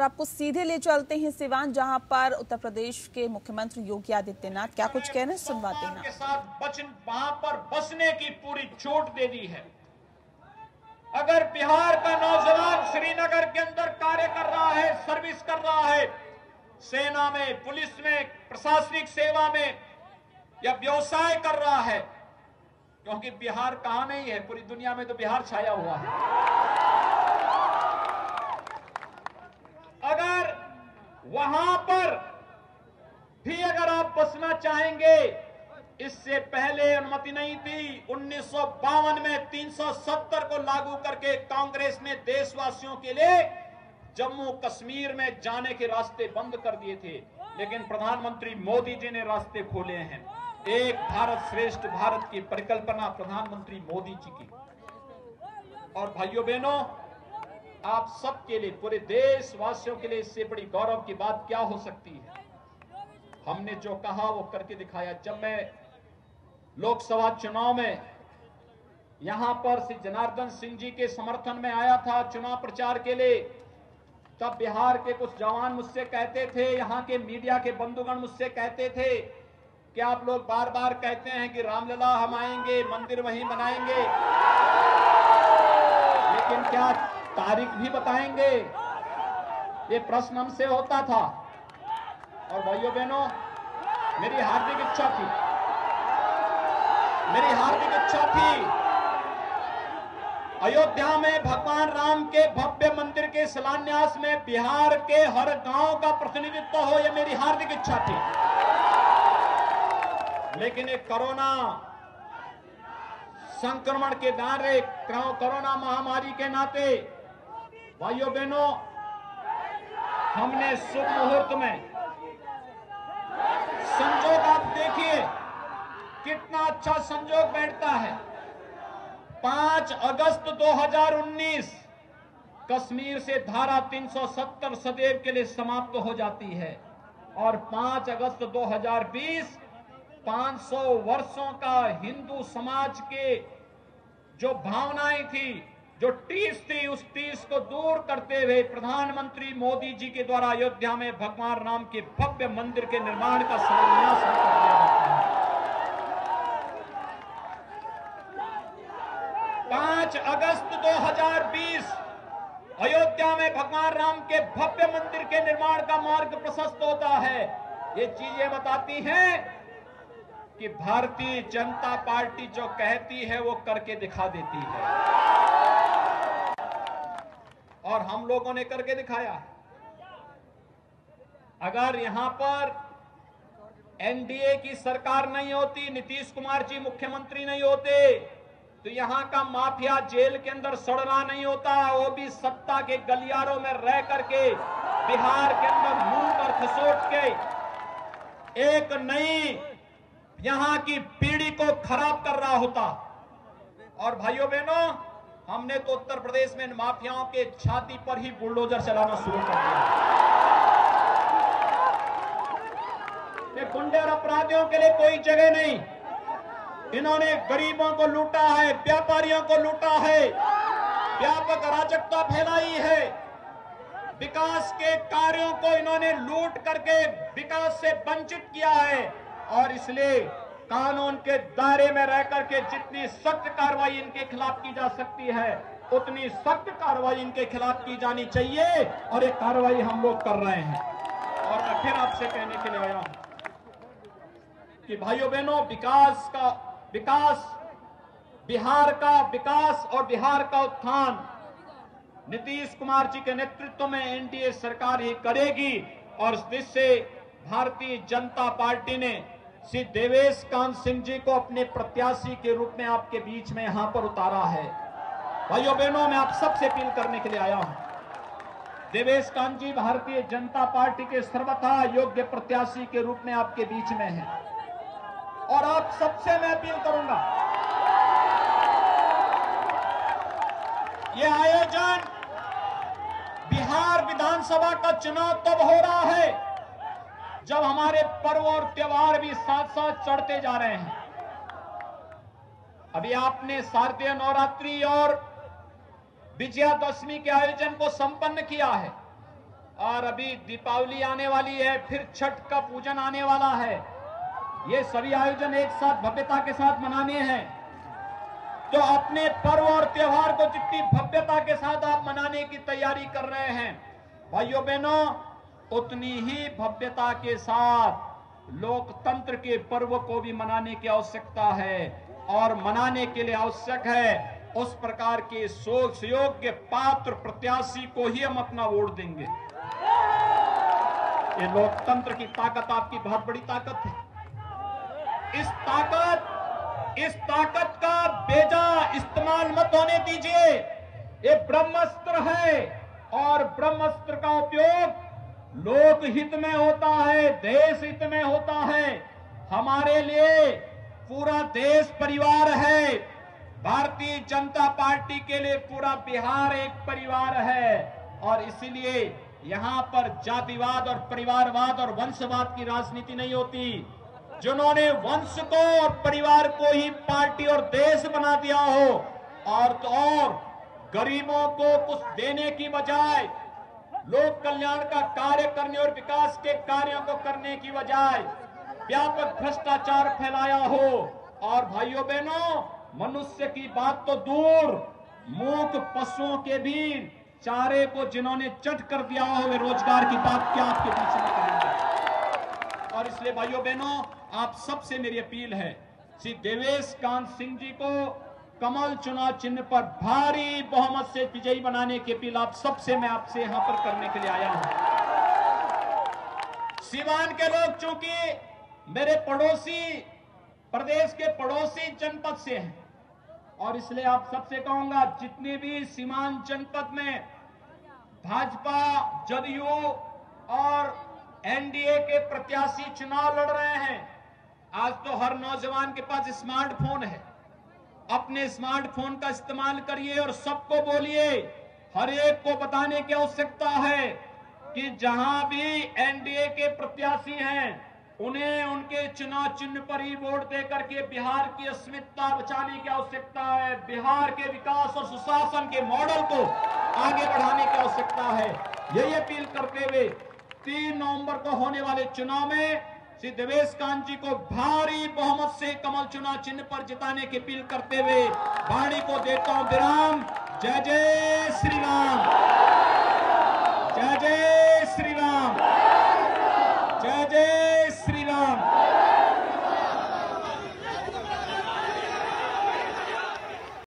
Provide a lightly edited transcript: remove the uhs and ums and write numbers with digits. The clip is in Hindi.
आपको सीधे ले चलते हैं सिवान, जहां पर उत्तर प्रदेश के मुख्यमंत्री योगी आदित्यनाथ क्या कुछ कहना सुनवाते हैं। के साथ वहां पर बसने की पूरी छूट दे दी है। अगर बिहार का नौजवान श्रीनगर के अंदर कार्य कर रहा है, सर्विस कर रहा है, सेना में, पुलिस में, प्रशासनिक सेवा में या व्यवसाय कर रहा है, क्योंकि बिहार कहां नहीं है, पूरी दुनिया में तो बिहार छाया हुआ है। अगर वहां पर भी अगर आप बसना चाहेंगे, इससे पहले अनुमति नहीं थी। 1952 में 370 को लागू करके कांग्रेस ने देशवासियों के लिए जम्मू कश्मीर में जाने के रास्ते बंद कर दिए थे, लेकिन प्रधानमंत्री मोदी जी ने रास्ते खोले हैं। एक भारत श्रेष्ठ भारत की परिकल्पना प्रधानमंत्री मोदी जी की। और भाइयों बहनों, आप सबके लिए, पूरे देशवासियों के लिए इससे बड़ी गौरव की बात क्या हो सकती है। हमने जो कहा वो करके दिखाया। जब मैं लोकसभा चुनाव में यहां पर श्री जनार्दन सिंह जी के समर्थन में आया था चुनाव प्रचार के लिए, तब बिहार के कुछ जवान मुझसे कहते थे, यहां के मीडिया के बंधुगण मुझसे कहते थे कि आप लोग बार बार कहते हैं कि रामलला हम आएंगे, मंदिर वहीं बनाएंगे, लेकिन क्या तारीख भी बताएंगे? ये प्रश्न हमसे होता था। और भाइयों बहनों, मेरी हार्दिक इच्छा थी अयोध्या में भगवान राम के भव्य मंदिर के शिलान्यास में बिहार के हर गांव का प्रतिनिधित्व हो, यह मेरी हार्दिक इच्छा थी। लेकिन एक कोरोना संक्रमण के नारे, कोरोना महामारी के नाते भाइयों बहनों, हमने शुभ मुहूर्त में संजोग, आप देखिए कितना अच्छा संजोग बैठता है। 5 अगस्त 2019 कश्मीर से धारा 370 सदैव के लिए समाप्त हो जाती है, और 5 अगस्त 2020 500 वर्षों का हिंदू समाज के जो भावनाएं थी, जो टीस थी, उस टीस को दूर करते हुए प्रधानमंत्री मोदी जी के द्वारा अयोध्या में भगवान राम के भव्य मंदिर के निर्माण का शिलान्यास कर दिया जाता है। 5 अगस्त 2020 अयोध्या में भगवान राम के भव्य मंदिर के निर्माण का मार्ग प्रशस्त होता है। ये चीजें बताती हैं कि भारतीय जनता पार्टी जो कहती है वो करके दिखा देती है, और हम लोगों ने करके दिखाया। अगर यहां पर एनडीए की सरकार नहीं होती, नीतीश कुमार जी मुख्यमंत्री नहीं होते, तो यहां का माफिया जेल के अंदर सड़ना नहीं होता। वो भी सत्ता के गलियारों में रह करके बिहार के अंदर मुंह पर खसोट के एक नई यहां की पीढ़ी को खराब कर रहा होता। और भाइयों बहनों, हमने तो उत्तर प्रदेश में माफियाओं के छाती पर ही बुलडोजर चलाना शुरू कर दिया। ये गुंडे और अपराधियों के लिए कोई जगह नहीं। इन्होंने गरीबों को लूटा है, व्यापारियों को लूटा है, व्यापक अराजकता फैलाई है, विकास के कार्यों को इन्होंने लूट करके विकास से वंचित किया है। और इसलिए कानून के दायरे में रह करके जितनी सख्त कार्रवाई इनके खिलाफ की जा सकती है, उतनी सख्त कार्रवाई इनके खिलाफ की जानी चाहिए, और ये कार्रवाई हम लोग कर रहे हैं। और मैं फिर आपसे कहने के लिए आया हूं कि भाइयों बहनों, विकास, बिहार का विकास और बिहार का उत्थान नीतीश कुमार जी के नेतृत्व में एनडीए सरकार ही करेगी। और जिससे भारतीय जनता पार्टी ने श्री देवेश कांत सिंह जी को अपने प्रत्याशी के रूप में आपके बीच में यहां पर उतारा है। भाइयों बहनों, मैं आप सबसे अपील करने के लिए आया हूं। देवेश कांत जी भारतीय जनता पार्टी के सर्वथा योग्य प्रत्याशी के रूप में आपके बीच में हैं, और आप सबसे मैं अपील करूंगा, यह आयोजन बिहार विधानसभा का चुनाव तब हो रहा है जब हमारे पर्व और त्योहार भी साथ साथ चढ़ते जा रहे हैं। अभी आपने शारदीय नवरात्रि और विजयादशमी के आयोजन को संपन्न किया है। और अभी दीपावली आने वाली है, फिर छठ का पूजन आने वाला है। ये सभी आयोजन एक साथ भव्यता के साथ मनाने हैं। तो अपने पर्व और त्योहार को जितनी भव्यता के साथ आप मनाने की तैयारी कर रहे हैं, भाइयों बहनों, उतनी ही भव्यता के साथ लोकतंत्र के पर्व को भी मनाने की आवश्यकता है। और मनाने के लिए आवश्यक है उस प्रकार के योग्य पात्र प्रत्याशी को ही हम अपना वोट देंगे। ये लोकतंत्र की ताकत आपकी बहुत बड़ी ताकत है। इस ताकत का बेजा इस्तेमाल मत होने दीजिए। ये ब्रह्मास्त्र है और ब्रह्मास्त्र का उपयोग लोक हित में होता है, देश हित में होता है। हमारे लिए पूरा देश परिवार है। भारतीय जनता पार्टी के लिए पूरा बिहार एक परिवार है और इसीलिए यहां पर जातिवाद और परिवारवाद और वंशवाद की राजनीति नहीं होती। जिन्होंने वंश को और परिवार को ही पार्टी और देश बना दिया हो और तो और गरीबों को कुछ देने की बजाय लोक कल्याण का कार्य करने और विकास के कार्यों को करने की बजाय व्यापक भ्रष्टाचार फैलाया हो। और भाइयों बहनों, मनुष्य की बात तो दूर, मूक पशुओं के भी चारे को जिन्होंने चट कर दिया हो, वे रोजगार की बात क्या आपके बीच में करेंगे। और इसलिए भाइयों बहनों, आप सबसे मेरी अपील है, श्री देवेश कांत सिंह जी को कमल चुनाव चिन्ह पर भारी बहुमत से विजयी बनाने की अपील आप सबसे मैं आपसे यहां पर करने के लिए आया हूं। सीवान के लोग चूंकि मेरे पड़ोसी प्रदेश के पड़ोसी जनपद से हैं और इसलिए आप सबसे कहूंगा, जितने भी सीमांत जनपद में भाजपा, जदयू और एनडीए के प्रत्याशी चुनाव लड़ रहे हैं, आज तो हर नौजवान के पास स्मार्टफोन है। अपने स्मार्टफोन का इस्तेमाल करिए और सबको बोलिए, हर एक को बताने की आवश्यकता है कि जहां भी एनडीए के प्रत्याशी हैं उन्हें उनके चुनाव चिन्ह पर ही वोट देकर के बिहार की अस्मिता बचाने की आवश्यकता है। बिहार के विकास और सुशासन के मॉडल को आगे बढ़ाने की आवश्यकता है। यही अपील करते हुए 3 नवंबर को होने वाले चुनाव में श्री देवेश कांत जी को भारी बहुमत से कमल चुनाव चिन्ह पर जिताने की अपील करते हुए वाणी को देता हूं विराम। जय जय